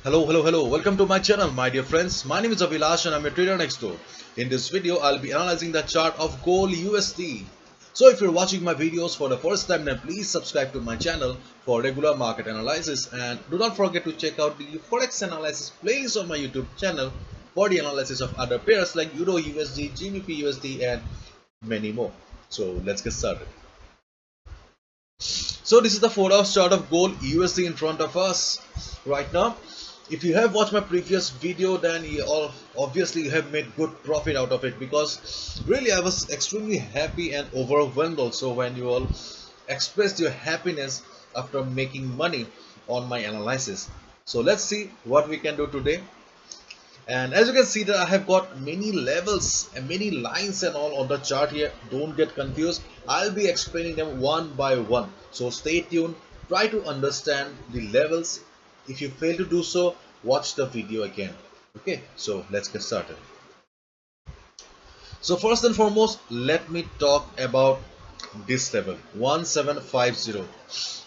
Hello. Welcome to my channel, my dear friends. My name is Abhilash and I'm a trader next door. In this video, I'll be analyzing the chart of gold USD. So if you're watching my videos for the first time, then please subscribe to my channel for regular market analysis, and do not forget to check out the Forex analysis playlist on my YouTube channel for the analysis of other pairs like Euro USD, GBP USD, and many more. So let's get started. So this is the 4 hour chart of gold USD in front of us right now. If you have watched my previous video, then obviously you have made good profit out of it, because really I was extremely happy and overwhelmed also when you all expressed your happiness after making money on my analysis. So let's see what we can do today. And as you can see that I have got many levels and many lines and all on the chart here. Don't get confused, I'll be explaining them one by one, so stay tuned. Try to understand the levels. If you fail to do so, watch the video again. Okay, so let's get started. So first and foremost, let me talk about this level 1750,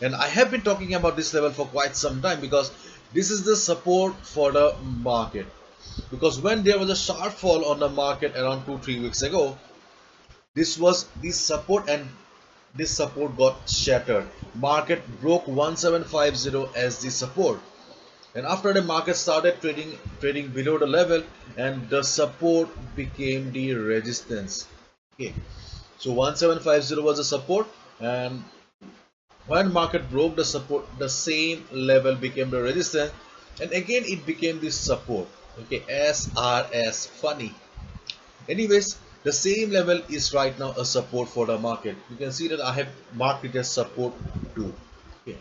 and I have been talking about this level for quite some time, because this is the support for the market. Because when there was a sharp fall on the market around 2-3 weeks ago, this was the support, and this support got shattered. Market broke 1750 as the support, and after the market started trading below the level, and the support became the resistance. Okay, so 1750 was the support, and when market broke the support, the same level became the resistance, and again it became the support. Okay, SRS, funny. Anyways, the same level is right now a support for the market. You can see that I have marked it as support 2. Okay,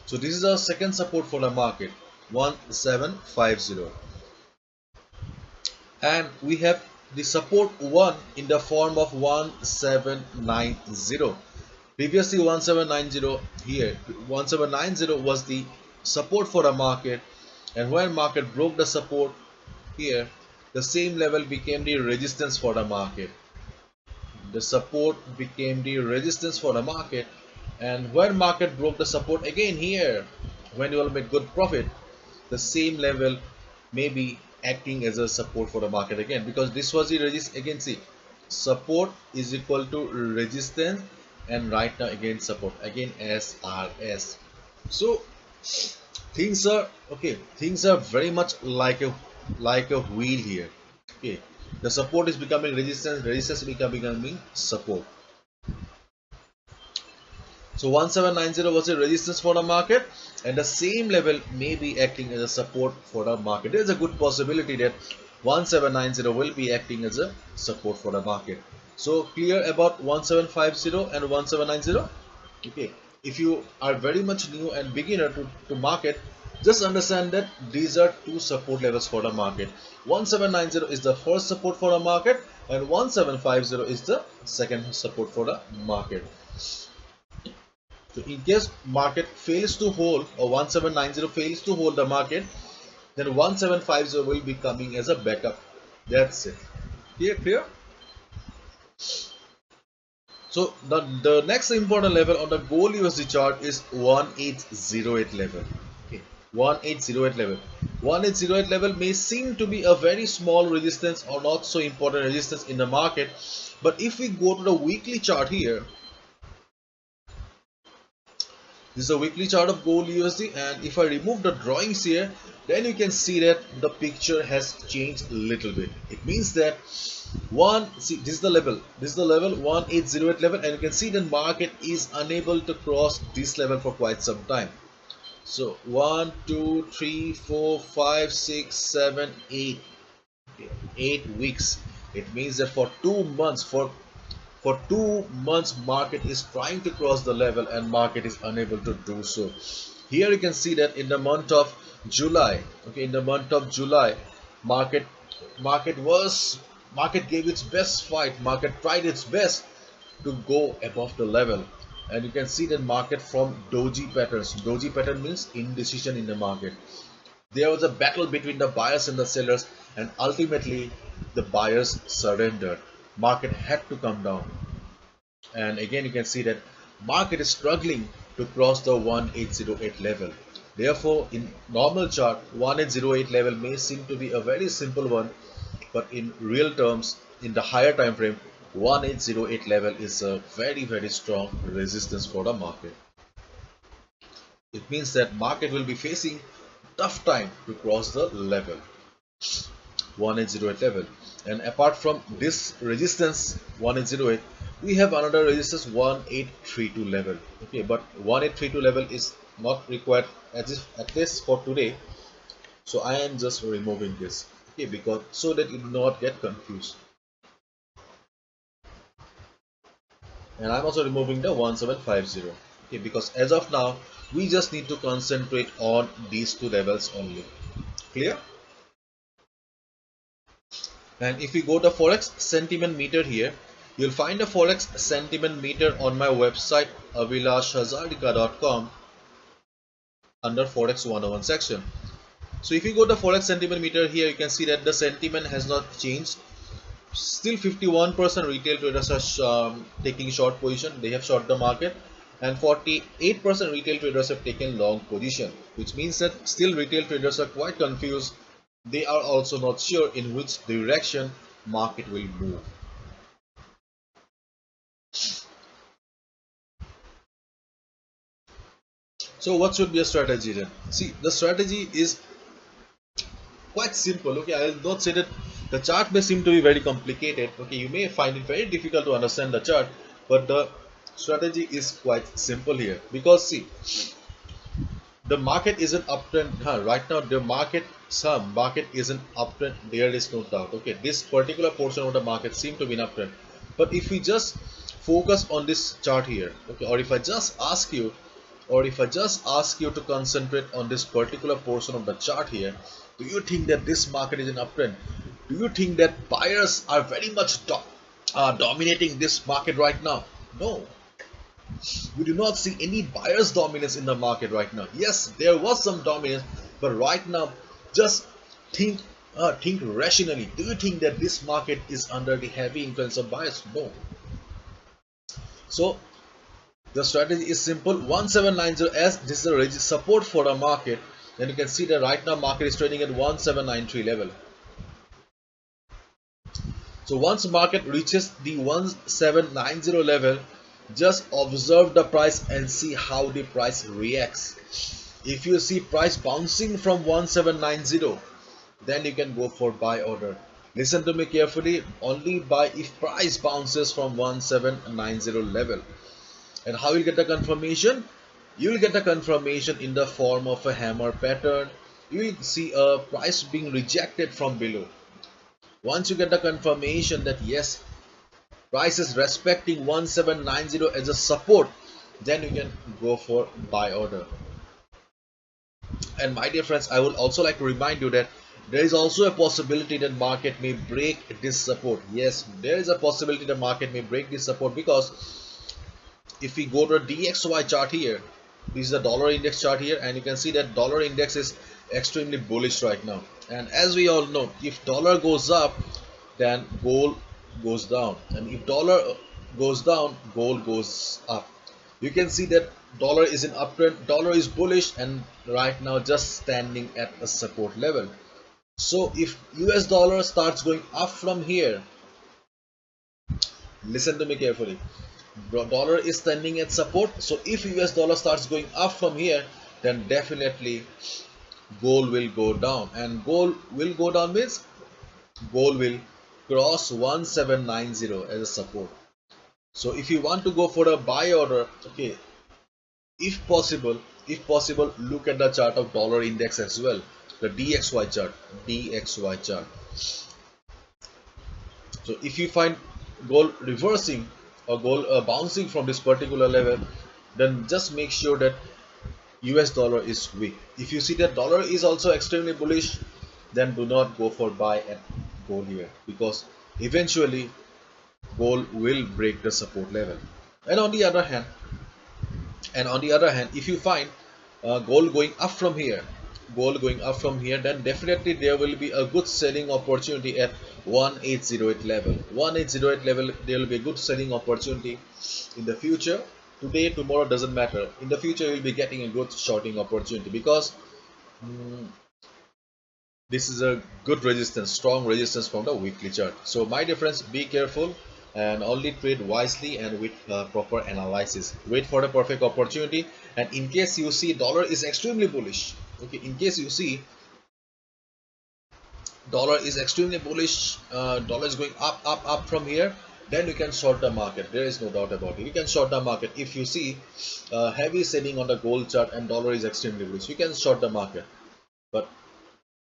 so this is our second support for the market, 1750, and we have the support 1 in the form of 1790. Previously 1790 here, 1790 was the support for the market, and when market broke the support here, the same level became the resistance for the market. The support became the resistance for the market, and when market broke the support again here, when you will make good profit, the same level may be acting as a support for the market again, because this was the resist. Again, see, support is equal to resistance, and right now again support, again SRS. So things are okay, things are very much like a wheel here. Okay, the support is becoming resistance, resistance is becoming support. So 1790 was a resistance for the market, and the same level may be acting as a support for the market. There is a good possibility that 1790 will be acting as a support for the market. So clear about 1750 and 1790. Okay, if you are very much new and beginner to market, just understand that these are two support levels for the market. 1790 is the first support for the market, and 1750 is the second support for the market. So in case market fails to hold, or 1790 fails to hold the market, then 1750 will be coming as a backup. That's it. Clear? So the next important level on the gold USD chart is 1808 level. Okay, 1808 level. 1808 level may seem to be a very small resistance or not so important resistance in the market, but if we go to the weekly chart here, this is a weekly chart of gold USD, and if I remove the drawings here, then you can see that the picture has changed a little bit. It means that see, this is the level, 1808 level, and you can see the market is unable to cross this level for quite some time. So 1 2 3 4 5 6 7 8, 8 weeks. It means that for 2 months, for 2 months market is trying to cross the level, and market is unable to do so. Here you can see that in the month of July, okay, in the month of July, market market gave its best fight. Market tried its best to go above the level, and you can see that market from doji patterns. Doji pattern means indecision in the market. There was a battle between the buyers and the sellers, and ultimately the buyers surrendered. Market had to come down, and again you can see that market is struggling to cross the 1808 level. Therefore, in normal chart, 1808 level may seem to be a very simple one, but in real terms, in the higher time frame, 1808 level is a very strong resistance for the market. It means that market will be facing tough time to cross the level 1808 level. And apart from this resistance 1808, we have another resistance 1832 level. Okay, but 1832 level is not required at least for today. So I am just removing this, okay, because so that you do not get confused. And I'm also removing the 1750, okay, because as of now we just need to concentrate on these two levels only. Clear? And if you go to Forex sentiment meter here, you'll find a Forex sentiment meter on my website avilashhazardika.com under Forex 101 section. So if you go to Forex sentiment meter here, you can see that the sentiment has not changed. Still 51% retail traders are taking short position, they have short the market, and 48% retail traders have taken long position, which means that still retail traders are quite confused. They are also not sure in which direction market will move. So what should be a strategy then? See, the strategy is quite simple. Okay, I will not say that the chart may seem to be very complicated. Okay, you may find it very difficult to understand the chart, but the strategy is quite simple here. Because see, the market is an uptrend. Right now the market is an uptrend, there is no doubt. Okay, this particular portion of the market seem to be an uptrend, but if we just focus on this chart here, okay, or if I just ask you, to concentrate on this particular portion of the chart here, do you think that this market is an uptrend? Do you think that buyers are very much dominating this market right now? No, we do not see any buyers dominance in the market right now. Yes, there was some dominance, but right now just think think rationally. Do you think that this market is under the heavy influence of buyers? No. So the strategy is simple. 1790, as this is a support for the market, then you can see that right now market is trading at 1793 level. So once market reaches the 1790 level, just observe the price and see how the price reacts. If you see price bouncing from 1790, then you can go for buy order. Listen to me carefully, only buy if price bounces from 1790 level. And how you get the confirmation? You will get the confirmation in the form of a hammer pattern. You will see a price being rejected from below. Once you get the confirmation that yes, price is respecting 1790 as a support, then you can go for buy order. And my dear friends, I would also like to remind you that there is also a possibility that market may break this support. Yes, there is a possibility the market may break this support, because if we go to the DXY chart here, this is the dollar index chart here, and you can see that dollar index is extremely bullish right now. And as we all know, if dollar goes up, then gold goes down, and if dollar goes down, gold goes up. You can see that dollar is in uptrend, dollar is bullish, and right now just standing at a support level. So if US dollar starts going up from here, listen to me carefully, dollar is standing at support. So if US dollar starts going up from here, then definitely gold will go down, and gold will go down means gold will cross 1790 as a support. So if you want to go for a buy order, okay, if possible, look at the chart of dollar index as well, the DXY chart. So if you find gold reversing or gold bouncing from this particular level, then just make sure that US dollar is weak. If you see that dollar is also extremely bullish, then do not go for buy at gold here, because eventually gold will break the support level. And on the other hand, if you find gold going up from here, then definitely there will be a good selling opportunity at 1808 level. 1808 level, there will be a good selling opportunity in the future. today, tomorrow doesn't matter. In the future, you'll be getting a good shorting opportunity because mm, this is a good resistance, strong resistance from the weekly chart. So my difference, be careful and only trade wisely and with proper analysis. Wait for the perfect opportunity, and in case you see dollar is extremely bullish, okay, in case you see dollar is extremely bullish, dollar is going up from here, then you can short the market. There is no doubt about it. You can short the market if you see heavy selling on the gold chart and dollar is extremely bullish. You can short the market. But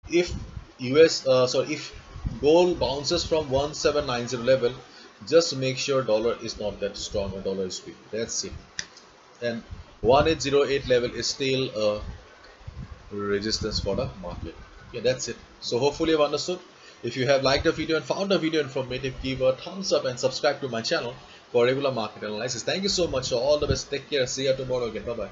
if if gold bounces from 1790 level, just make sure dollar is not that strong or dollar is weak. That's it. And 1808 level is still a resistance for the market. Okay, that's it. So hopefully you've understood. If you have liked the video and found the video informative, give a thumbs up and subscribe to my channel for regular market analysis. Thank you so much. So all the best. Take care. See you tomorrow again. Bye bye.